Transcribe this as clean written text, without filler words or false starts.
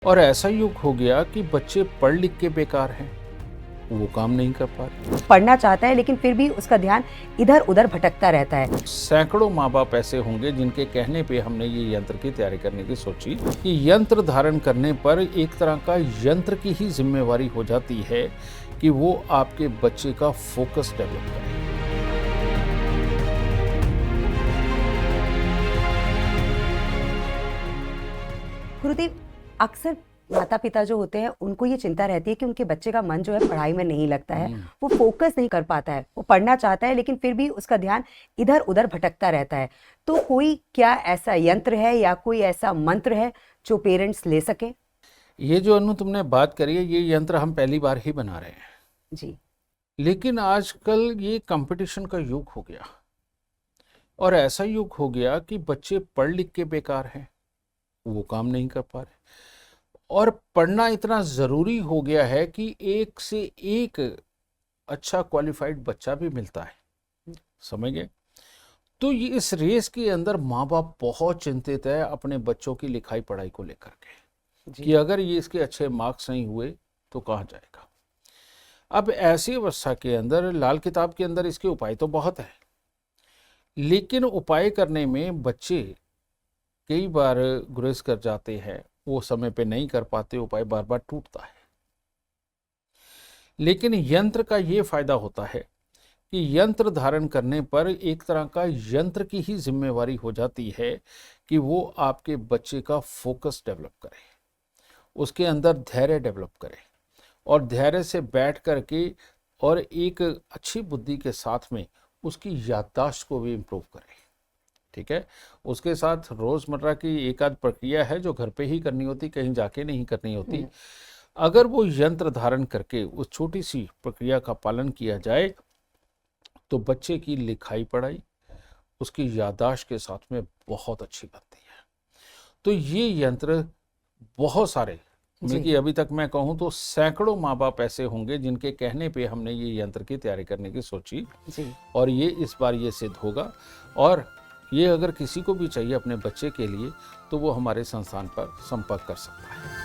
और ऐसा युग हो गया कि बच्चे पढ़ लिख के बेकार हैं, वो काम नहीं कर पा रहे। पढ़ना चाहता है लेकिन फिर भी उसका ध्यान इधर उधर भटकता रहता है। सैकड़ों माँ बाप ऐसे होंगे जिनके कहने पे हमने ये यंत्र की तैयारी करने की सोची कि यंत्र धारण करने पर एक तरह का यंत्र की ही जिम्मेवारी हो जाती है कि वो आपके बच्चे का फोकस डेवलप करे। गुरुदेव, अक्सर माता पिता जो होते हैं उनको ये चिंता रहती है कि उनके बच्चे का मन जो है पढ़ाई में नहीं लगता है, वो फोकस नहीं कर पाता है, वो पढ़ना चाहता है लेकिन फिर भी उसका ध्यान इधर उधर भटकता रहता है। तो कोई क्या ऐसा यंत्र है या कोई ऐसा मंत्र है जो पेरेंट्स ले सके? ये जो अनु तुमने बात करी है, ये यंत्र हम पहली बार ही बना रहे हैं जी। लेकिन आजकल ये कंपटीशन का युग हो गया और ऐसा युग हो गया कि बच्चे पढ़ लिख के बेकार हैं, वो काम नहीं कर पा रहे। और पढ़ना इतना ज़रूरी हो गया है कि एक से एक अच्छा क्वालिफाइड बच्चा भी मिलता है, समझ गए। तो ये इस रेस के अंदर माँ बाप बहुत चिंतित है अपने बच्चों की लिखाई पढ़ाई को लेकर के कि अगर ये इसके अच्छे मार्क्स नहीं हुए तो कहाँ जाएगा। अब ऐसी अवस्था के अंदर लाल किताब के अंदर इसके उपाय तो बहुत है, लेकिन उपाय करने में बच्चे कई बार गुरेज कर जाते हैं, वो समय पे नहीं कर पाते, उपाय बार बार टूटता है। लेकिन यंत्र का ये फायदा होता है कि यंत्र धारण करने पर एक तरह का यंत्र की ही जिम्मेवारी हो जाती है कि वो आपके बच्चे का फोकस डेवलप करे, उसके अंदर धैर्य डेवलप करे और धैर्य से बैठ करके और एक अच्छी बुद्धि के साथ में उसकी याददाश्त को भी इम्प्रूव करे। ठीक है, उसके साथ रोज़मर्रा की एक आध प्रक्रिया है जो घर पे ही करनी होती, कहीं जाके नहीं करनी होती। अगर वो यंत्र धारण करके उस छोटी सी प्रक्रिया का पालन किया जाए तो बच्चे की लिखाई पढ़ाई उसकी याददाश्त के साथ में बहुत अच्छी बनती है। तो ये यंत्र बहुत सारे, बल्कि अभी तक मैं कहूँ तो सैकड़ों माँ बाप ऐसे होंगे जिनके कहने पे हमने ये यंत्र की तैयारी करने की सोची जी। और ये इस बार ये सिद्ध होगा। और ये अगर किसी को भी चाहिए अपने बच्चे के लिए तो वो हमारे संस्थान पर संपर्क कर सकता है।